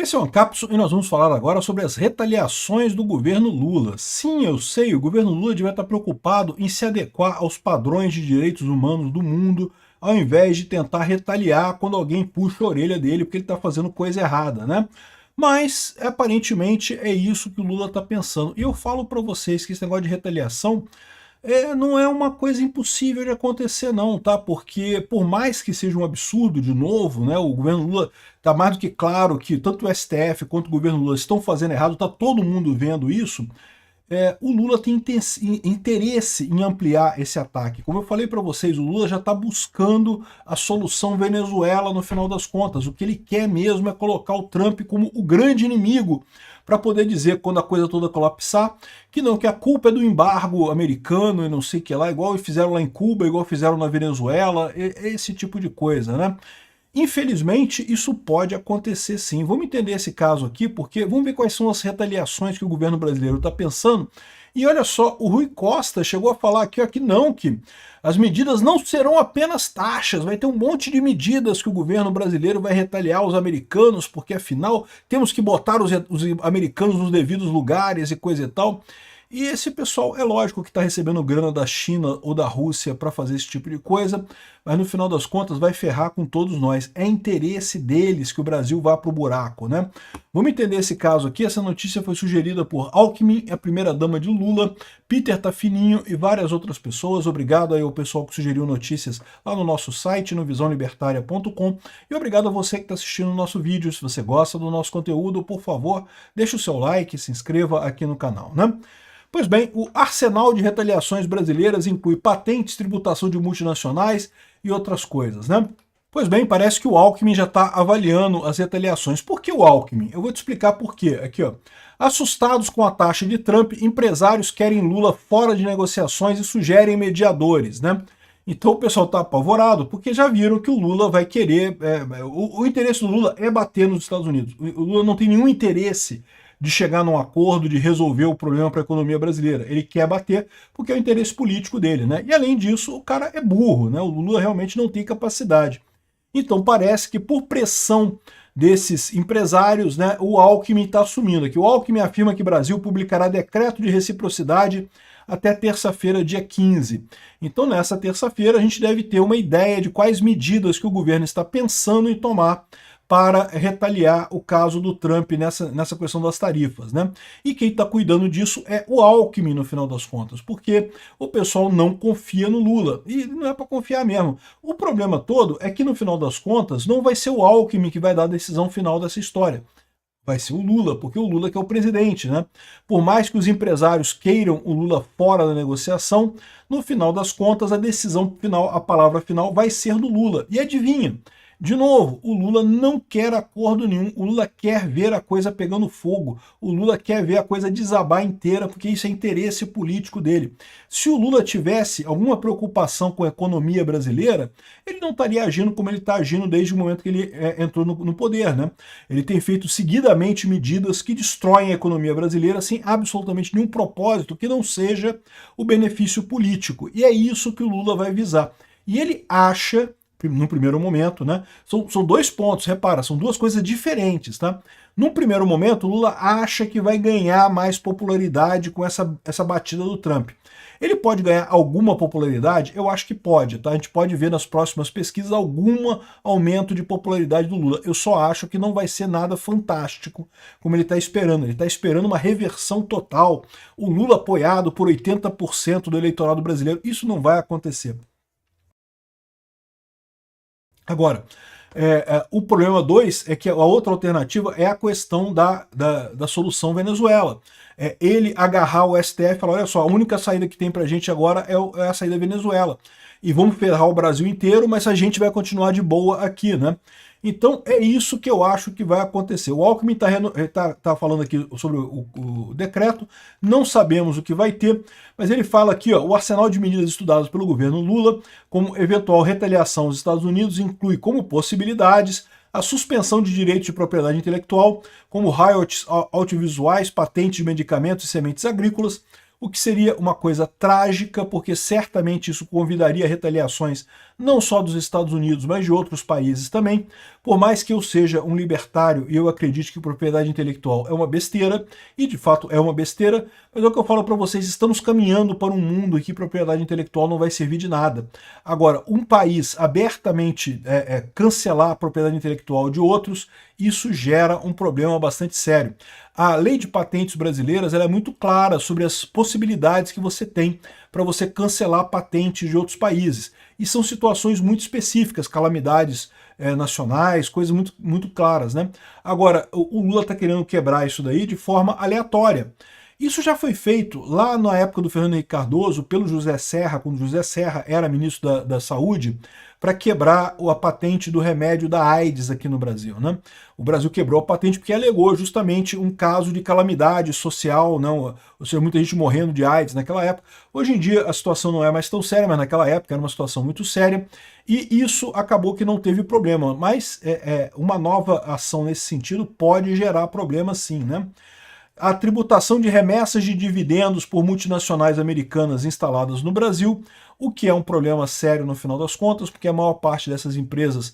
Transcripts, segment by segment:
Esse é uma cápsula e nós vamos falar agora sobre as retaliações do governo Lula. Sim, eu sei, o governo Lula devia estar preocupado em se adequar aos padrões de direitos humanos do mundo, ao invés de tentar retaliar quando alguém puxa a orelha dele porque ele está fazendo coisa errada, né? Mas, aparentemente, é isso que o Lula está pensando. E eu falo para vocês que esse negócio de retaliação não é uma coisa impossível de acontecer não, tá? Porque por mais que seja um absurdo, de novo, né, o governo Lula está mais do que claro que tanto o STF quanto o governo Lula estão fazendo errado, está todo mundo vendo isso, o Lula tem interesse em ampliar esse ataque. Como eu falei para vocês, o Lula já está buscando a solução Venezuela no final das contas. O que ele quer mesmo é colocar o Trump como o grande inimigo para poder dizer, quando a coisa toda colapsar, que não, que a culpa é do embargo americano e não sei o que lá, igual fizeram lá em Cuba, igual fizeram na Venezuela, esse tipo de coisa, né? Infelizmente, isso pode acontecer sim. Vamos entender esse caso aqui, porque vamos ver quais são as retaliações que o governo brasileiro está pensando. E olha só, o Rui Costa chegou a falar aqui, ó, que não, que as medidas não serão apenas taxas, vai ter um monte de medidas que o governo brasileiro vai retaliar os americanos, porque afinal temos que botar os americanos nos devidos lugares e coisa e tal. E esse pessoal, é lógico que está recebendo grana da China ou da Rússia para fazer esse tipo de coisa, mas no final das contas vai ferrar com todos nós. É interesse deles que o Brasil vá para o buraco, né? Vamos entender esse caso aqui. Essa notícia foi sugerida por Alckmin, a primeira-dama de Lula, Peter Tafininho e várias outras pessoas. Obrigado aí ao pessoal que sugeriu notícias lá no nosso site, no visãolibertaria.com. E obrigado a você que está assistindo o nosso vídeo. Se você gosta do nosso conteúdo, por favor, deixe o seu like, se inscreva aqui no canal, né? Pois bem, o arsenal de retaliações brasileiras inclui patentes, tributação de multinacionais e outras coisas, né? Pois bem, parece que o Alckmin já está avaliando as retaliações. Por que o Alckmin? Eu vou te explicar por quê. Aqui, ó. Assustados com a taxa de Trump, empresários querem Lula fora de negociações e sugerem mediadores, né? Então o pessoal está apavorado, porque já viram que o Lula vai querer... o interesse do Lula é bater nos Estados Unidos. O Lula não tem nenhum interesse de chegar num acordo, de resolver o problema para a economia brasileira. Ele quer bater porque é o interesse político dele, né? E além disso, o cara é burro, né? O Lula realmente não tem capacidade. Então parece que por pressão desses empresários, né, o Alckmin está assumindo aqui. O Alckmin afirma que o Brasil publicará decreto de reciprocidade até terça-feira, dia 15. Então nessa terça-feira a gente deve ter uma ideia de quais medidas que o governo está pensando em tomar para retaliar o caso do Trump nessa questão das tarifas, né? E quem está cuidando disso é o Alckmin, no final das contas, porque o pessoal não confia no Lula, e não é para confiar mesmo. O problema todo é que, no final das contas, não vai ser o Alckmin que vai dar a decisão final dessa história. Vai ser o Lula, porque o Lula que é o presidente, né? Por mais que os empresários queiram o Lula fora da negociação, no final das contas, a decisão final, a palavra final vai ser do Lula. E adivinha? De novo, o Lula não quer acordo nenhum, o Lula quer ver a coisa pegando fogo, o Lula quer ver a coisa desabar inteira, porque isso é interesse político dele. Se o Lula tivesse alguma preocupação com a economia brasileira, ele não estaria agindo como ele está agindo desde o momento que ele entrou no poder, né? Ele tem feito seguidamente medidas que destroem a economia brasileira sem absolutamente nenhum propósito que não seja o benefício político. E é isso que o Lula vai visar. E ele acha, no primeiro momento, né? São dois pontos, repara, são duas coisas diferentes, tá? No primeiro momento, o Lula acha que vai ganhar mais popularidade com essa batida do Trump. Ele pode ganhar alguma popularidade? Eu acho que pode, tá? A gente pode ver nas próximas pesquisas algum aumento de popularidade do Lula. Eu só acho que não vai ser nada fantástico como ele está esperando. Ele está esperando uma reversão total. O Lula apoiado por 80% do eleitorado brasileiro. Isso não vai acontecer. Agora, o problema 2 é que a outra alternativa é a questão da solução Venezuela. Ele agarrar o STF e falar, olha só, a única saída que tem pra gente agora é a saída Venezuela. E vamos ferrar o Brasil inteiro, mas a gente vai continuar de boa aqui, né? Então é isso que eu acho que vai acontecer. O Alckmin tá falando aqui sobre o decreto, não sabemos o que vai ter, mas ele fala aqui, ó, o arsenal de medidas estudadas pelo governo Lula como eventual retaliação aos Estados Unidos inclui como possibilidades a suspensão de direitos de propriedade intelectual, como royalties audiovisuais, patentes de medicamentos e sementes agrícolas, o que seria uma coisa trágica, porque certamente isso convidaria a retaliações não só dos Estados Unidos, mas de outros países também. Por mais que eu seja um libertário e eu acredite que propriedade intelectual é uma besteira, e de fato é uma besteira, mas é o que eu falo para vocês, estamos caminhando para um mundo em que propriedade intelectual não vai servir de nada. Agora, um país abertamente cancelar a propriedade intelectual de outros, isso gera um problema bastante sério. A lei de patentes brasileiras ela é muito clara sobre as possibilidades que você tem para você cancelar patentes de outros países. E são situações muito específicas, calamidades nacionais, coisas muito claras, né? Agora, o Lula está querendo quebrar isso daí de forma aleatória. Isso já foi feito lá na época do Fernando Henrique Cardoso, pelo José Serra, quando José Serra era ministro da Saúde, para quebrar a patente do remédio da AIDS aqui no Brasil, né? O Brasil quebrou a patente porque alegou justamente um caso de calamidade social, não, ou seja, muita gente morrendo de AIDS naquela época. Hoje em dia a situação não é mais tão séria, mas naquela época era uma situação muito séria, e isso acabou que não teve problema. Mas uma nova ação nesse sentido pode gerar problemas sim, né? A tributação de remessas de dividendos por multinacionais americanas instaladas no Brasil, o que é um problema sério no final das contas, porque a maior parte dessas empresas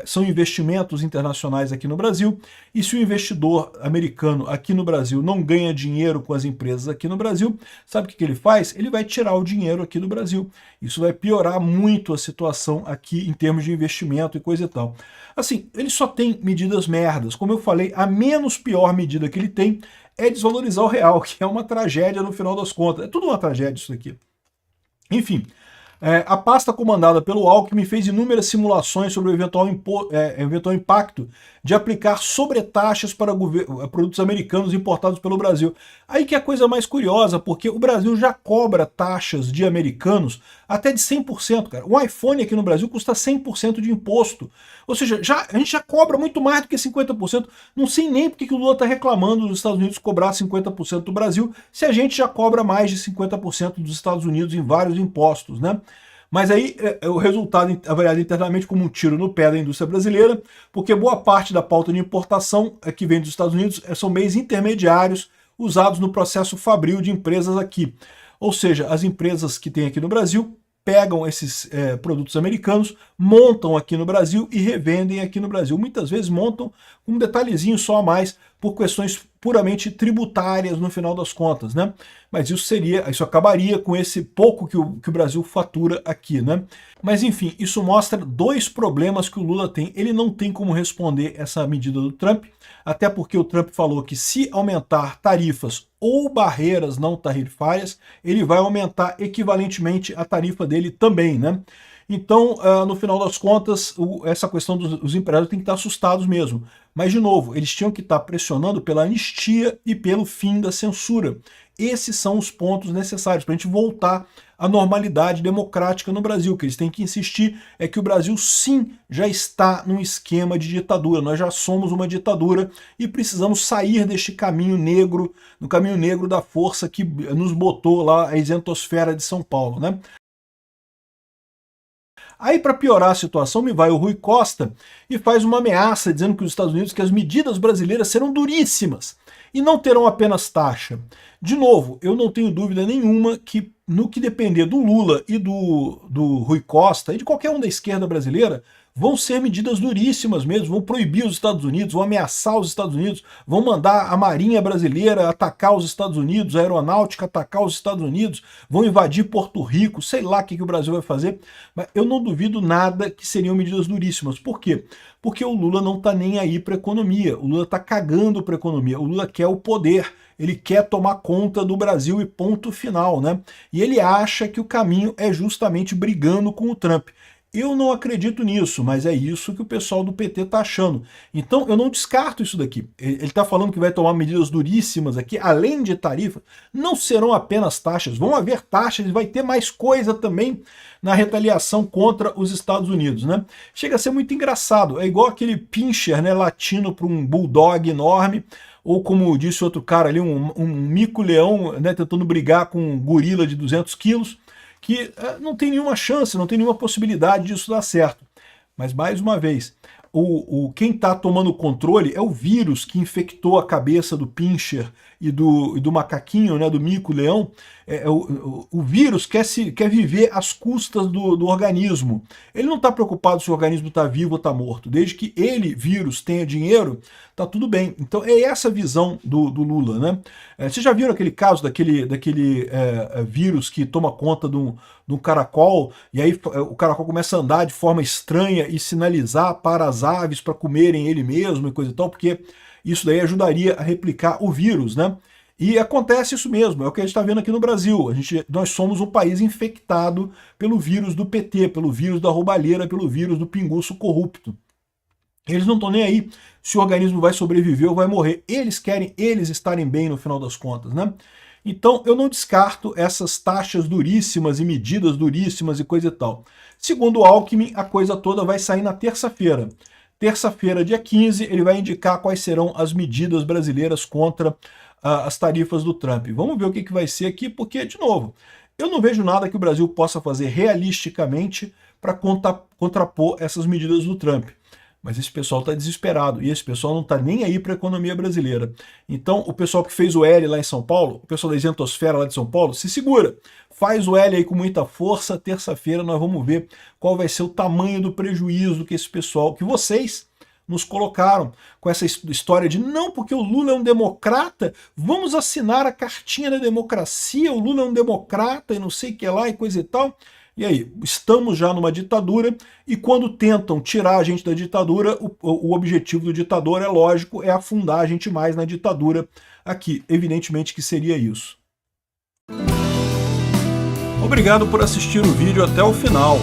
são investimentos internacionais aqui no Brasil, e se o investidor americano aqui no Brasil não ganha dinheiro com as empresas aqui no Brasil, sabe o que ele faz? Ele vai tirar o dinheiro aqui do Brasil. Isso vai piorar muito a situação aqui em termos de investimento e coisa e tal. Assim, ele só tem medidas merdas. Como eu falei, a menos pior medida que ele tem é desvalorizar o real, que é uma tragédia no final das contas. É tudo uma tragédia isso daqui. Enfim, a pasta comandada pelo Alckmin fez inúmeras simulações sobre o eventual impacto de aplicar sobretaxas para produtos americanos importados pelo Brasil. Aí que é a coisa mais curiosa, porque o Brasil já cobra taxas de americanos até de 100%, cara. Um iPhone aqui no Brasil custa 100% de imposto. Ou seja, a gente já cobra muito mais do que 50%. Não sei nem porque que o Lula está reclamando dos Estados Unidos cobrar 50% do Brasil, se a gente já cobra mais de 50% dos Estados Unidos em vários impostos, né? Mas aí o resultado é avaliado internamente como um tiro no pé da indústria brasileira, porque boa parte da pauta de importação que vem dos Estados Unidos são meios intermediários usados no processo fabril de empresas aqui. Ou seja, as empresas que tem aqui no Brasil pegam esses produtos americanos, montam aqui no Brasil e revendem aqui no Brasil. Muitas vezes montam um detalhezinho só a mais por questões puramente tributárias no final das contas, né? Mas isso acabaria com esse pouco que o Brasil fatura aqui, né? Mas enfim, isso mostra dois problemas que o Lula tem. Ele não tem como responder essa medida do Trump, até porque o Trump falou que se aumentar tarifas ou barreiras não tarifárias, ele vai aumentar equivalentemente a tarifa dele também, né? Então, no final das contas, essa questão dos empresários tem que estar assustados mesmo. Mas, de novo, eles tinham que estar pressionando pela anistia e pelo fim da censura. Esses são os pontos necessários para a gente voltar à normalidade democrática no Brasil. O que eles têm que insistir é que o Brasil, sim, já está num esquema de ditadura. Nós já somos uma ditadura e precisamos sair deste caminho negro, no caminho negro da força que nos botou lá a isentosfera de São Paulo, né? Aí, para piorar a situação, me vai o Rui Costa e faz uma ameaça dizendo que os Estados Unidos, que as medidas brasileiras serão duríssimas e não terão apenas taxa. De novo, eu não tenho dúvida nenhuma que no que depender do Lula e do Rui Costa e de qualquer um da esquerda brasileira, vão ser medidas duríssimas mesmo, vão proibir os Estados Unidos, vão ameaçar os Estados Unidos, vão mandar a Marinha Brasileira atacar os Estados Unidos, a Aeronáutica atacar os Estados Unidos, vão invadir Porto Rico, sei lá o que o Brasil vai fazer, mas eu não duvido nada que seriam medidas duríssimas. Por quê? Porque o Lula não está nem aí para a economia, o Lula está cagando para a economia, o Lula quer o poder, ele quer tomar conta do Brasil e ponto final, né? E ele acha que o caminho é justamente brigando com o Trump. Eu não acredito nisso, mas é isso que o pessoal do PT está achando. Então eu não descarto isso daqui. Ele está falando que vai tomar medidas duríssimas aqui, além de tarifa. Não serão apenas taxas, vão haver taxas e vai ter mais coisa também na retaliação contra os Estados Unidos, né? Chega a ser muito engraçado. É igual aquele pincher, né, latino para um bulldog enorme, ou como disse outro cara ali, um mico-leão, né, tentando brigar com um gorila de 200 quilos, que não tem nenhuma chance, não tem nenhuma possibilidade disso dar certo. Mas, mais uma vez, quem está tomando o controle é o vírus que infectou a cabeça do Pincher e do macaquinho, né, do mico-leão. O vírus quer viver às custas do organismo. Ele não está preocupado se o organismo está vivo ou está morto. Desde que ele, vírus, tenha dinheiro, tá tudo bem. Então é essa a visão do Lula, né? Vocês já viram aquele caso daquele vírus que toma conta de um caracol, e aí o caracol começa a andar de forma estranha e sinalizar para as aves para comerem ele mesmo e coisa e tal, porque isso daí ajudaria a replicar o vírus, né? E acontece isso mesmo, é o que a gente está vendo aqui no Brasil. Nós somos um país infectado pelo vírus do PT, pelo vírus da roubalheira, pelo vírus do pinguço corrupto. Eles não estão nem aí se o organismo vai sobreviver ou vai morrer. Eles querem eles estarem bem no final das contas, né? Então eu não descarto essas taxas duríssimas e medidas duríssimas e coisa e tal. Segundo o Alckmin, a coisa toda vai sair na terça-feira. Terça-feira, dia 15, ele vai indicar quais serão as medidas brasileiras contra as tarifas do Trump. Vamos ver o que vai ser aqui, porque, de novo, eu não vejo nada que o Brasil possa fazer realisticamente para contrapor essas medidas do Trump. Mas esse pessoal está desesperado, e esse pessoal não está nem aí para a economia brasileira. Então, o pessoal que fez o L lá em São Paulo, o pessoal da isentosfera lá de São Paulo, se segura, faz o L aí com muita força, terça-feira nós vamos ver qual vai ser o tamanho do prejuízo que esse pessoal, que vocês nos colocaram com essa história de não, porque o Lula é um democrata, vamos assinar a cartinha da democracia, o Lula é um democrata e não sei o que lá e coisa e tal. E aí, estamos já numa ditadura, e quando tentam tirar a gente da ditadura, o objetivo do ditador, é lógico, é afundar a gente mais na ditadura aqui. Evidentemente que seria isso. Obrigado por assistir o vídeo até o final.